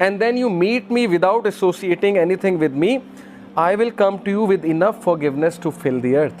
and then you meet me without associating anything with me, I will come to you with enough forgiveness to fill the earth।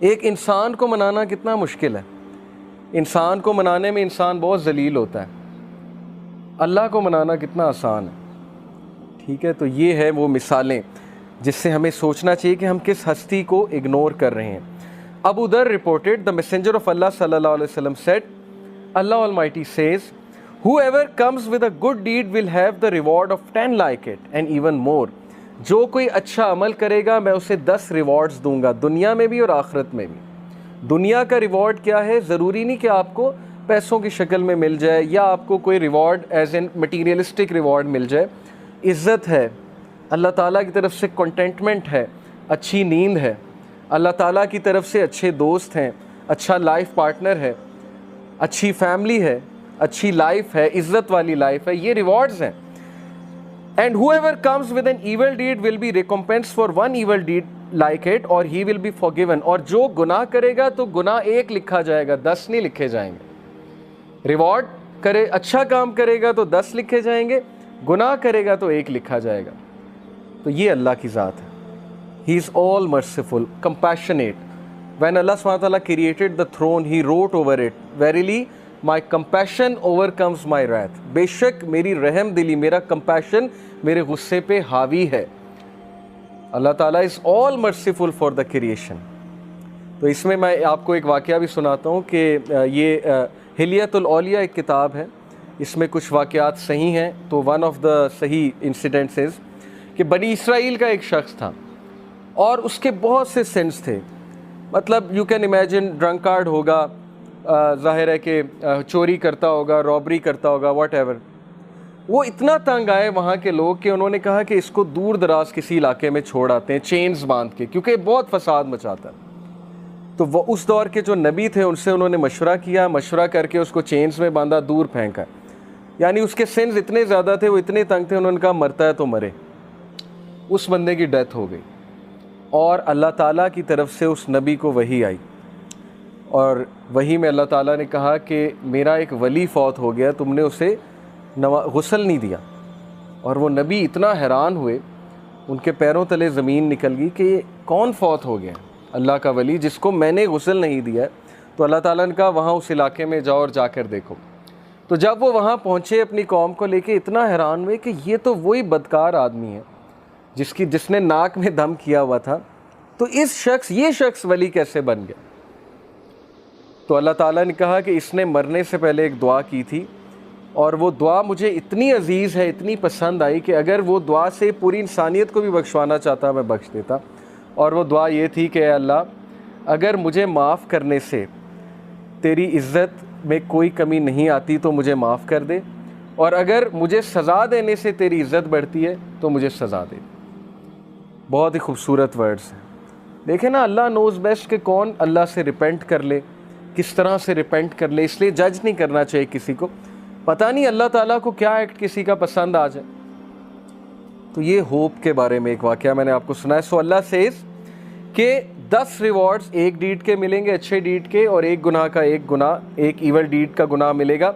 ایک انسان کو منانا کتنا مشکل ہے، انسان کو منانے میں انسان بہت ذلیل ہوتا ہے، اللہ کو منانا کتنا آسان ہے۔ ٹھیک ہے، تو یہ ہے وہ مثالیں جس سے ہمیں سوچنا چاہیے کہ ہم کس ہستی کو اگنور کر رہے ہیں۔ ابو ذر reported, the messenger of Allah sallallahu alaihi wasallam said, Allah Almighty says, whoever comes with a good deed will have the reward of 10 like it and even more. جو کوئی اچھا عمل کرے گا میں اسے 10 ریوارڈز دوں گا، دنیا میں بھی اور آخرت میں بھی۔ دنیا کا ریوارڈ کیا ہے؟ ضروری نہیں کہ آپ کو پیسوں کی شکل میں مل جائے یا آپ کو کوئی reward as an materialistic reward مل جائے۔ عزت ہے، اللہ تعالیٰ کی طرف سے کنٹینٹمنٹ ہے، اچھی نیند ہے، اللہ تعالیٰ کی طرف سے اچھے دوست ہیں، اچھا لائف پارٹنر ہے، اچھی فیملی ہے، اچھی لائف ہے، عزت والی لائف ہے، یہ ریوارڈز ہیں۔ And whoever comes with an evil deed will be recompensed for one evil deed like it or he will be forgiven. اور جو گناہ کرے گا تو گناہ 1 لکھا جائے گا، 10 نہیں لکھے جائیں گے۔ ریوارڈ کرے، اچھا کام کرے گا تو 10 لکھے جائیں گے، گناہ کرے گا تو 1 لکھا جائے گا۔ تو یہ اللہ کی ذات ہے۔ He is all merciful, compassionate. When Allah SWT created the throne, He wrote over it, verily my compassion overcomes my wrath. بے شک میری رحم دلی، میرا compassion میرے غصے پہ حاوی ہے۔ اللہ تعالیٰ is all merciful for the creation. تو اس میں آپ کو ایک واقعہ بھی سناتا ہوں کہ یہ حلیۃ الاولیاء ایک کتاب ہے، اس میں کچھ واقعات صحیح ہیں۔ تو one of the صحیح incidents is کہ بنی اسرائیل کا ایک شخص تھا اور اس کے بہت سے سینس تھے، مطلب یو کین امیجن ڈرنکارڈ ہوگا، ظاہر ہے کہ چوری کرتا ہوگا، رابری کرتا ہوگا، واٹ ایور۔ وہ اتنا تنگ آئے وہاں کے لوگ کہ انہوں نے کہا کہ اس کو دور دراز کسی علاقے میں چھوڑ آتے ہیں چینز باندھ کے، کیونکہ بہت فساد مچاتا ہے۔ تو وہ اس دور کے جو نبی تھے ان سے انہوں نے مشورہ کر کے اس کو چینز میں باندھا، دور پھینکا۔ یعنی اس کے سینس اتنے زیادہ تھے، وہ اتنے تنگ تھے، انہوں نے کہا مرتا ہے تو مرے۔ اس بندے کی ڈیتھ ہو گئی اور اللہ تعالیٰ کی طرف سے اس نبی کو وحی آئی، اور وحی میں اللہ تعالیٰ نے کہا کہ میرا ایک ولی فوت ہو گیا، تم نے اسے غسل نہیں دیا۔ اور وہ نبی اتنا حیران ہوئے، ان کے پیروں تلے زمین نکل گئی کہ یہ کون فوت ہو گیا؟ اللہ کا ولی جس کو میں نے غسل نہیں دیا ہے۔ تو اللہ تعالیٰ نے کہا وہاں اس علاقے میں جاؤ اور جا کر دیکھو۔ تو جب وہ وہاں پہنچے اپنی قوم کو لے کے، اتنا حیران ہوئے کہ یہ تو وہی بدکار آدمی ہے جس نے ناک میں دم کیا ہوا تھا، تو یہ شخص ولی کیسے بن گیا؟ تو اللہ تعالیٰ نے کہا کہ اس نے مرنے سے پہلے ایک دعا کی تھی، اور وہ دعا مجھے اتنی عزیز ہے، اتنی پسند آئی کہ اگر وہ دعا سے پوری انسانیت کو بھی بخشوانا چاہتا میں بخش دیتا۔ اور وہ دعا یہ تھی کہ اے اللہ، اگر مجھے معاف کرنے سے تیری عزت میں کوئی کمی نہیں آتی تو مجھے معاف کر دے، اور اگر مجھے سزا دینے سے تیری عزت بڑھتی ہے تو مجھے سزا دے۔ بہت ہی خوبصورت ورڈز ہیں۔ دیکھیں نا، اللہ نوز بیسٹ کہ کون اللہ سے ریپینٹ کر لے، کس طرح سے ریپینٹ کر لے، اس لیے جج نہیں کرنا چاہیے کسی کو، پتہ نہیں اللہ تعالیٰ کو کیا ایکٹ کسی کا پسند آ جائے۔ تو یہ ہوپ کے بارے میں ایک واقعہ میں نے آپ کو سنا ہے۔ سو اللہ سیز کہ 10 ریوارڈز ایک ڈیڈ کے ملیں گے، اچھے ڈیڈ کے، اور ایک گناہ کا ایک ایول ڈیڈ کا گناہ ملے گا۔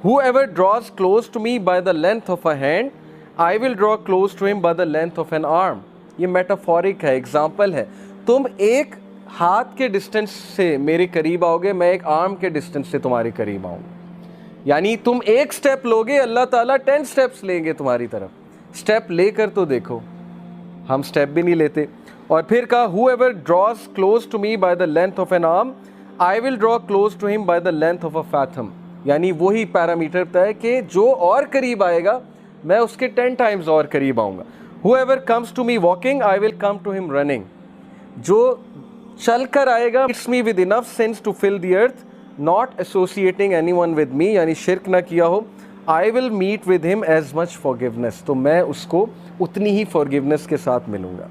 Whoever draws close to me by the length of a hand, I will draw close to him by the length of an arm. یہ میٹافورک ہے، ایگزامپل ہے۔ تم ایک ہاتھ کے ڈسٹنس سے میرے قریب آؤ گے، میں ایک آرم کے ڈسٹنس سے تمہارے قریب آؤں گا۔ یعنی تم ایک سٹیپ لوگے، اللہ تعالیٰ 10 سٹیپس لیں گے تمہاری طرف۔ سٹیپ لے کر تو دیکھو، ہم سٹیپ بھی نہیں لیتے۔ اور پھر کہا whoever draws close to me by the length of an arm, I will draw close to him by the length of a fathom. یعنی وہی پیرامیٹر بتا ہے کہ جو اور قریب آئے گا میں اس کے 10 ٹائمز اور قریب آؤں گا۔ Whoever comes to me walking, I will come to him running. جو چل کر آئے گا it's me with enough sense to fill the earth, not associating anyone with me, یعنی شرک نہ کیا ہو، I will meet with him as much forgiveness. تو میں اس کو اتنی ہی forgiveness کے ساتھ ملوں گا۔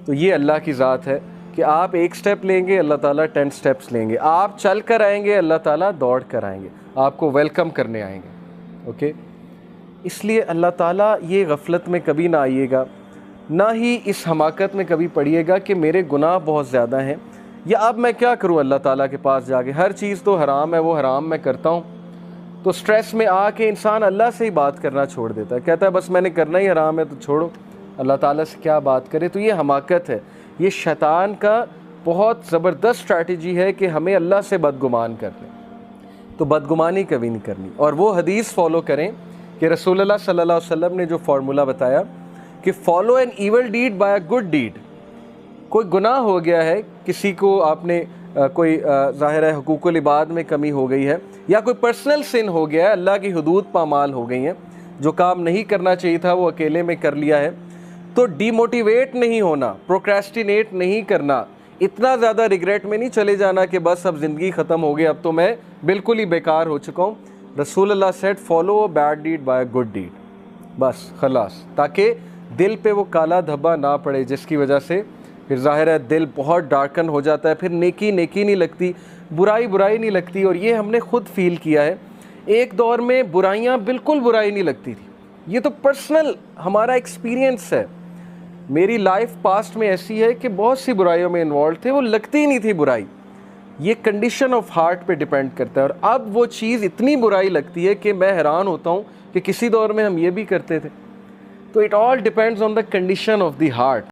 تو یہ اللہ کی ذات ہے کہ آپ ایک سٹیپ لیں گے، اللہ تعالیٰ 10 سٹیپس لیں گے۔ آپ چل کر آئیں گے، اللہ تعالیٰ دوڑ کر آئیں گے، آپ کو ویلکم کرنے آئیں گے۔ اوکے، اس لیے اللہ تعالیٰ یہ غفلت میں کبھی نہ آئیے گا، نہ ہی اس حماقت میں کبھی پڑیے گا کہ میرے گناہ بہت زیادہ ہیں، یا اب میں کیا کروں اللہ تعالیٰ کے پاس جا کے، ہر چیز تو حرام ہے، وہ حرام میں کرتا ہوں۔ تو سٹریس میں آ کے انسان اللہ سے ہی بات کرنا چھوڑ دیتا ہے، کہتا ہے بس میں نے کرنا ہی حرام ہے تو چھوڑو، اللہ تعالیٰ سے کیا بات کرے۔ تو یہ حماقت ہے، یہ شیطان کا بہت زبردست اسٹریٹجی ہے کہ ہمیں اللہ سے بدگمان کر لیں، تو بدگمانی کبھی نہیں کرنی، اور وہ حدیث فالو کریں کہ رسول اللہ صلی اللہ علیہ وسلم نے جو فارمولہ بتایا کہ follow an evil deed by a good deed. کوئی گناہ ہو گیا ہے، کسی کو آپ نے کوئی ظاہر ہے حقوق العباد میں کمی ہو گئی ہے، یا کوئی پرسنل سن ہو گیا ہے، اللہ کی حدود پامال ہو گئی ہیں، جو کام نہیں کرنا چاہیے تھا وہ اکیلے میں کر لیا ہے، تو ڈی موٹیویٹ نہیں ہونا، پروکریسٹینیٹ نہیں کرنا، اتنا زیادہ ریگریٹ میں نہیں چلے جانا کہ بس اب زندگی ختم ہو گئی، اب تو میں بالکل ہی بیکار ہو چکا ہوں. رسول اللہ said follow a bad deed by a good deed, بس خلاص، تاکہ دل پہ وہ کالا دھبا نہ پڑے جس کی وجہ سے پھر ظاہر ہے دل بہت ڈارکن ہو جاتا ہے، پھر نیکی نیکی نہیں لگتی، برائی برائی نہیں لگتی. اور یہ ہم نے خود فیل کیا ہے، ایک دور میں برائیاں بالکل برائی نہیں لگتی تھی. یہ تو پرسنل ہمارا ایکسپیرینس ہے. میری لائف پاسٹ میں ایسی ہے کہ بہت سی برائیوں میں انوالو تھے، وہ لگتی ہی نہیں تھی برائی. یہ کنڈیشن آف ہارٹ پہ ڈیپینڈ کرتا ہے. اور اب وہ چیز اتنی برائی لگتی ہے کہ میں حیران ہوتا ہوں کہ کسی دور میں ہم یہ بھی کرتے تھے. تو it all depends on the condition of the heart.